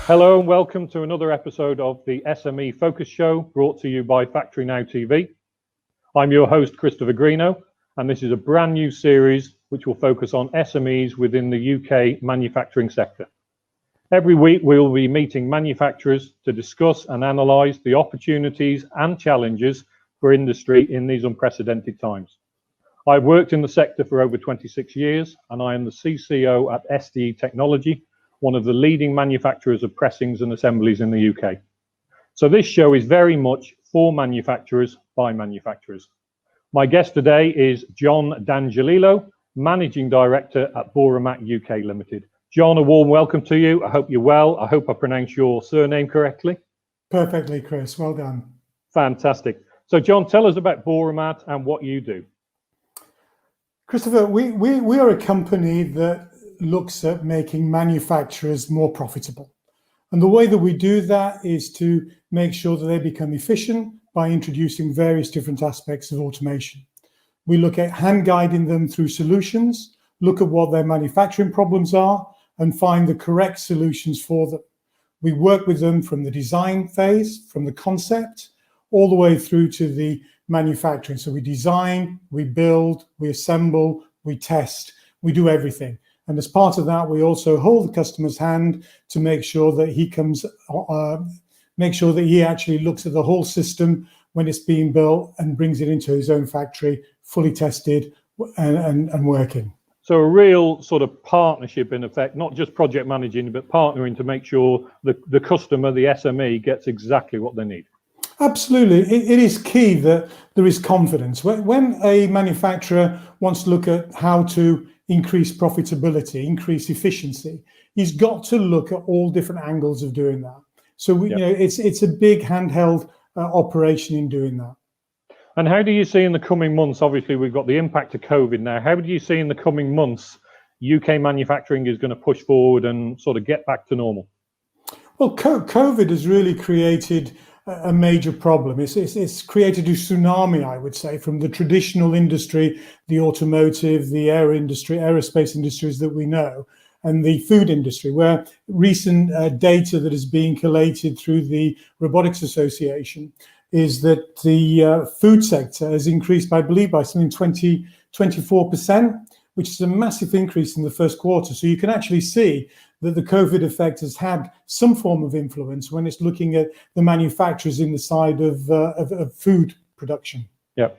Hello and welcome to another episode of the SMEFocus show brought to you by FactoryNOW TV. I'm your host, Chris Greenough, and this is a brand new series which will focus on SMEs within the UK manufacturing sector. Every week we will be meeting manufacturers to discuss and analyse the opportunities and challenges for industry in these unprecedented times. I've worked in the sector for over 26 years and I am the CCO at SDE Technology, one of the leading manufacturers of pressings and assemblies in the UK. So this show is very much for manufacturers by manufacturers. My guest today is John D'Angelillo, Managing Director at Bauromat UK Limited. John, a warm welcome to you. I hope you're well. I hope I pronounced your surname correctly. Perfectly, Chris. Well done. Fantastic. So John, tell us about Bauromat and what you do. Christopher, we are a company that looks at making manufacturers more profitable. And the way that we do that is to make sure that they become efficient by introducing various different aspects of automation. We look at hand guiding them through solutions, look at what their manufacturing problems are, and find the correct solutions for them. We work with them from the design phase, from the concept, all the way through to the manufacturing. So we design, we build, we assemble, we test, we do everything. And as part of that, we also hold the customer's hand to make sure that he actually looks at the whole system when it's being built and brings it into his own factory, fully tested and working. So a real sort of partnership in effect, not just project managing, but partnering to make sure the customer, the SME, gets exactly what they need. Absolutely. It is key that there is confidence. When a manufacturer wants to look at how to increase profitability, increase efficiency, he's got to look at all different angles of doing that. So it's a big handheld operation in doing that. And how do you see in the coming months, obviously we've got the impact of COVID now, how do you see in the coming months UK manufacturing is going to push forward and sort of get back to normal? Well, COVID has really created a major problem. It's created a tsunami, I would say, from the traditional industry, the automotive, the aerospace industries that we know, and the food industry, where recent data that is being collated through the Robotics Association is that the food sector has increased, I believe, by something 24%, which is a massive increase in the first quarter. So you can actually see that the COVID effect has had some form of influence when it's looking at the manufacturers in the side of food production. Yeah.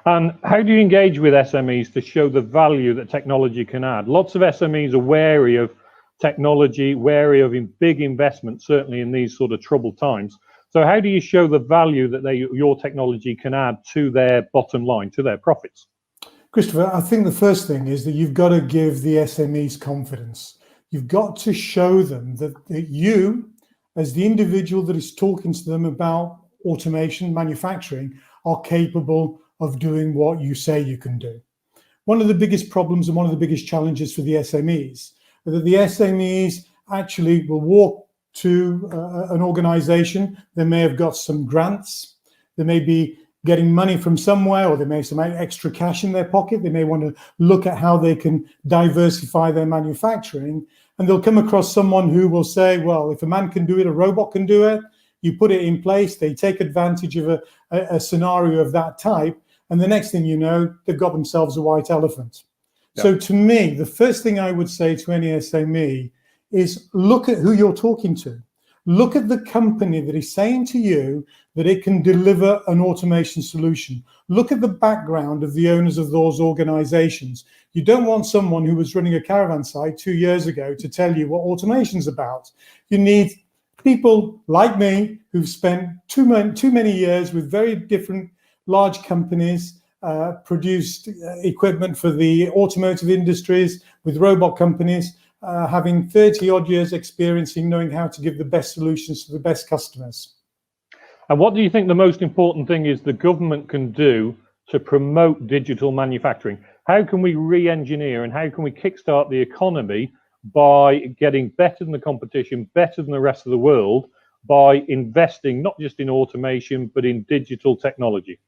And how do you engage with SMEs to show the value that technology can add? Lots of SMEs are wary of technology, wary of big investments, certainly in these sort of troubled times. So how do you show the value that your technology can add to their bottom line, to their profits? Christopher, I think the first thing is that you've got to give the SMEs confidence. You've got to show them that you, as the individual that is talking to them about automation, manufacturing, are capable of doing what you say you can do. One of the biggest problems and one of the biggest challenges for the SMEs is that the SMEs actually will walk to an organization. They may have got some grants. They may be getting money from somewhere, or they may have some extra cash in their pocket. They may want to look at how they can diversify their manufacturing. And they'll come across someone who will say, well, if a man can do it, a robot can do it. You put it in place, they take advantage of a scenario of that type. And the next thing you know, they've got themselves a white elephant. Yeah. So to me, the first thing I would say to any SME is look at who you're talking to. Look at the company that is saying to you that it can deliver an automation solution. Look at the background of the owners of those organizations. You don't want someone who was running a caravan site 2 years ago to tell you what automation's about. You need people like me who've spent too many years with very different large companies, produced equipment for the automotive industries with robot companies, having 30 odd years experience in knowing how to give the best solutions to the best customers. And what do you think the most important thing is the government can do to promote digital manufacturing? How can we re-engineer and how can we kickstart the economy by getting better than the competition, better than the rest of the world, by investing not just in automation, but in digital technology?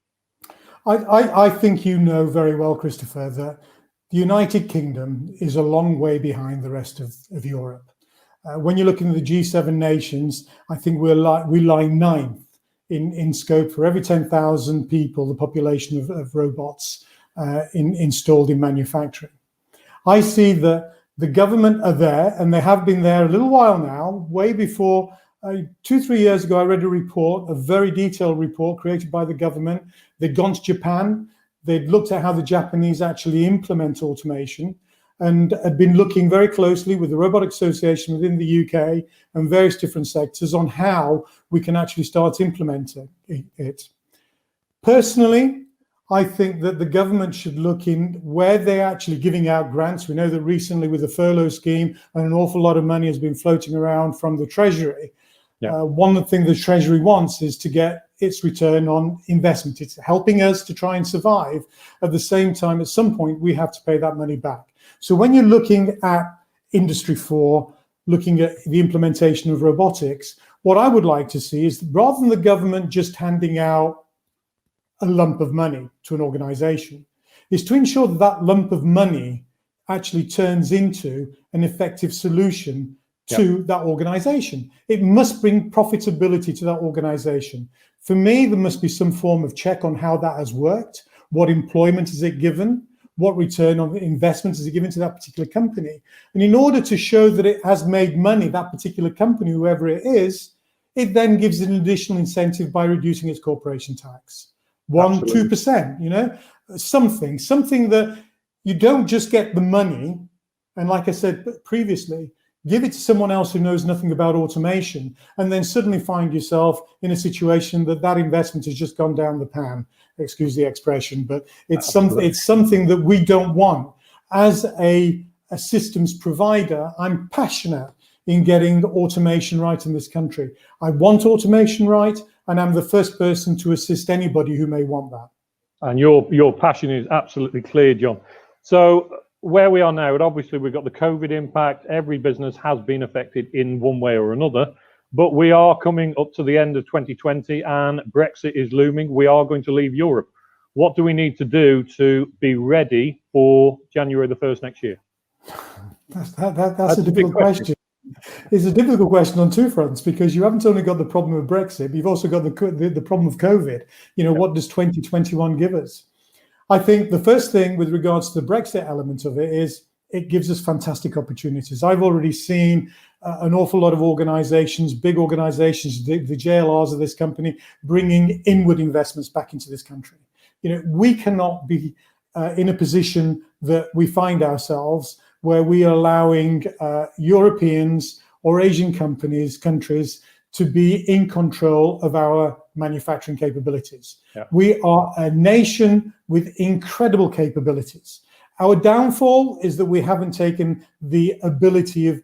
I think you know very well, Christopher, that the United Kingdom is a long way behind the rest of Europe. When you're looking at the G7 nations, I think we lie ninth in scope for every 10,000 people, the population of robots installed in manufacturing. I see that the government are there, and they have been there a little while now, way before. 2-3 years ago, I read a report, a very detailed report created by the government. They'd gone to Japan. They'd looked at how the Japanese actually implement automation, and had been looking very closely with the Robotics Association within the UK and various different sectors on how we can actually start implementing it. Personally, I think that the government should look in where they're actually giving out grants. We know that recently with the furlough scheme, an awful lot of money has been floating around from the Treasury. Yeah. One of the things the Treasury wants is to get its return on investment. It's helping us to try and survive. At the same time, at some point, we have to pay that money back. So when you're looking at Industry 4, looking at the implementation of robotics, what I would like to see is, rather than the government just handing out a lump of money to an organization, is to ensure that that lump of money actually turns into an effective solution to that organization. It must bring profitability to that organization. For me, there must be some form of check on how that has worked. What employment has it given? What return on investment is it given to that particular company? And in order to show that it has made money, that particular company, whoever it is, it then gives it an additional incentive by reducing its corporation tax. 1-2%, you know, something that you don't just get the money, and like I said previously, give it to someone else who knows nothing about automation, and then suddenly find yourself in a situation that that investment has just gone down the pan. Excuse the expression, but it's something that we don't want. As a systems provider, I'm passionate in getting automation right in this country. I want automation right, and I'm the first person to assist anybody who may want that. And your passion is absolutely clear, John. So where we are now, obviously we've got the COVID impact. Every business has been affected in one way or another, but we are coming up to the end of 2020 and Brexit is looming. We are going to leave Europe. What do we need to do to be ready for January the 1st next year? That's a difficult question. It's a difficult question on two fronts, because you haven't only got the problem of Brexit, but you've also got the problem of COVID. You know, what does 2021 give us? I think the first thing with regards to the Brexit element of it is it gives us fantastic opportunities. I've already seen an awful lot of organizations, big organizations, the JLRs of this company, bringing inward investments back into this country. You know, we cannot be in a position that we find ourselves where we are allowing Europeans or Asian countries to be in control of our manufacturing capabilities. Yeah. We are a nation with incredible capabilities. Our downfall is that we haven't taken the ability of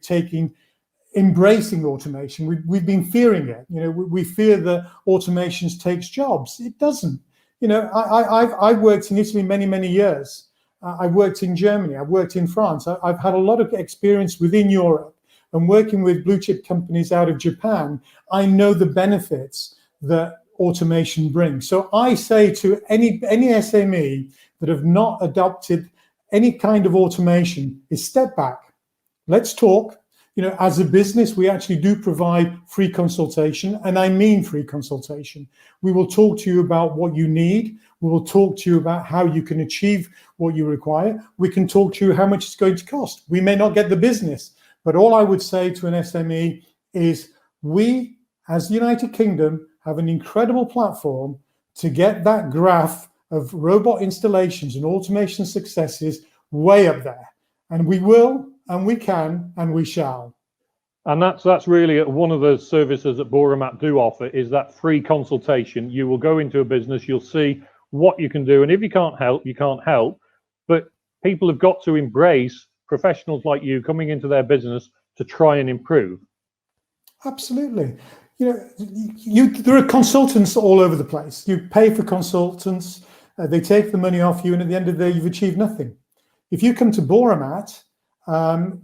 embracing automation. We've been fearing it. You know, we fear that automation takes jobs. It doesn't. You know, I've worked in Italy many years. I've worked in Germany. I've worked in France. I've had a lot of experience within Europe, and working with blue chip companies out of Japan. I know the benefits that automation brings. So I say to any SME that have not adopted any kind of automation is step back. Let's talk. You know, as a business, we actually do provide free consultation, and I mean free consultation. We will talk to you about what you need. We will talk to you about how you can achieve what you require. We can talk to you how much it's going to cost. We may not get the business, but all I would say to an SME is we, as the United Kingdom, have an incredible platform to get that graph of robot installations and automation successes way up there. And we will, and we can, and we shall. And that's really one of the services that Bauromat do offer, is that free consultation. You will go into a business, you'll see what you can do, and if you can't help, you can't help. But people have got to embrace professionals like you coming into their business to try and improve. Absolutely. You know, there are consultants all over the place. You pay for consultants, they take the money off you, and at the end of the day, you've achieved nothing. If you come to Bauromat,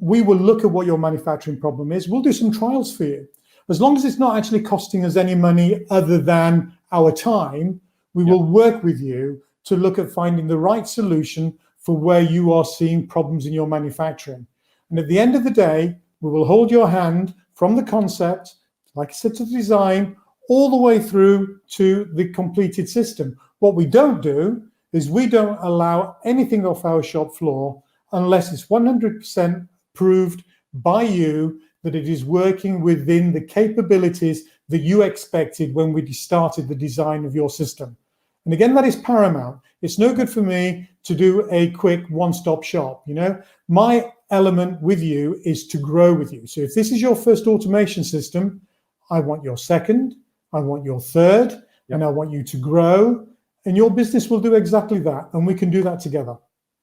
we will look at what your manufacturing problem is. We'll do some trials for you. As long as it's not actually costing us any money other than our time, we will work with you to look at finding the right solution for where you are seeing problems in your manufacturing. And at the end of the day, We will hold your hand from the concept, like I said, to the design, all the way through to the completed system. What we don't do is we don't allow anything off our shop floor unless it's 100% proved by you that it is working within the capabilities that you expected when we started the design of your system. And again, that is paramount. It's no good for me to do a quick one-stop shop. You know, my element with you is to grow with you. So if this is your first automation system, I want your second, I want your third, and I want you to grow, and your business will do exactly that. And we can do that together.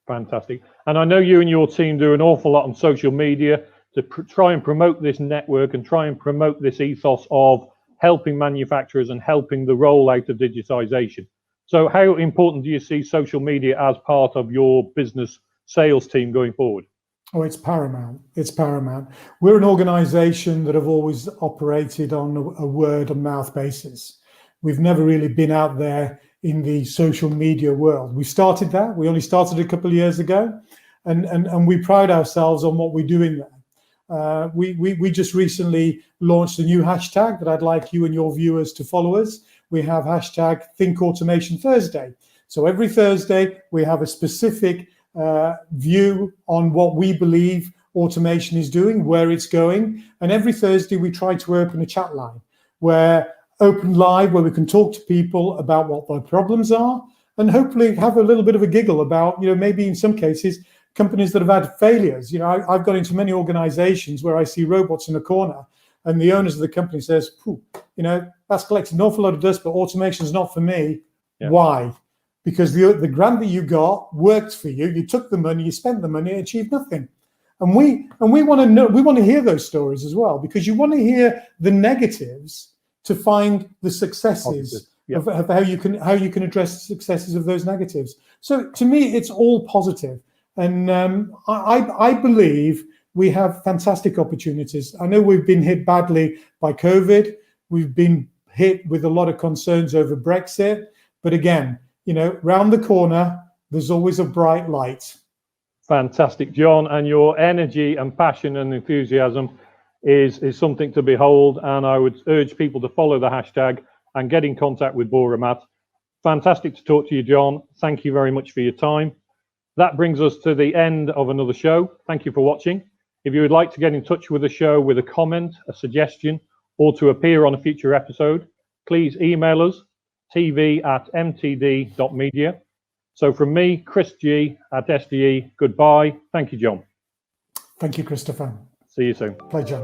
Fantastic. And I know you and your team do an awful lot on social media to try and promote this network and try and promote this ethos of helping manufacturers and helping the rollout of digitization. So how important do you see social media as part of your business sales team going forward? Oh, it's paramount. It's paramount. We're an organization that have always operated on a word of mouth basis. We've never really been out there in the social media world. We started that. We only started a couple of years ago, and we pride ourselves on what we're doing there. We just recently launched a new hashtag that I'd like you and your viewers to follow us. We have hashtag Think Automation Thursday. So every Thursday we have a specific view on what we believe automation is doing, where it's going, and every Thursday we try to open a chat line where we can talk to people about what their problems are and hopefully have a little bit of a giggle about, you know, maybe in some cases companies that have had failures. You know, I've got into many organizations where I see robots in a corner and the owners of the company says, you know, that's collecting an awful lot of dust, but automation is not for me. Yeah. Why? Because the grant that you got worked for you. You took the money, you spent the money, achieved nothing. And we want to know, we want to hear those stories as well, because you want to hear the negatives to find the successes of how you can address the successes of those negatives. So to me, it's all positive. And I believe we have fantastic opportunities. I know we've been hit badly by COVID. We've been hit with a lot of concerns over Brexit. But again, you know, round the corner, there's always a bright light. Fantastic, John. And your energy and passion and enthusiasm is something to behold. And I would urge people to follow the hashtag and get in contact with Bauromat. Fantastic to talk to you, John. Thank you very much for your time. That brings us to the end of another show. Thank you for watching. If you would like to get in touch with the show with a comment, a suggestion, or to appear on a future episode, please email us, tv@mtd.media. So from me, Chris G at SDE, goodbye. Thank you, John. Thank you, Christopher. See you soon. Pleasure.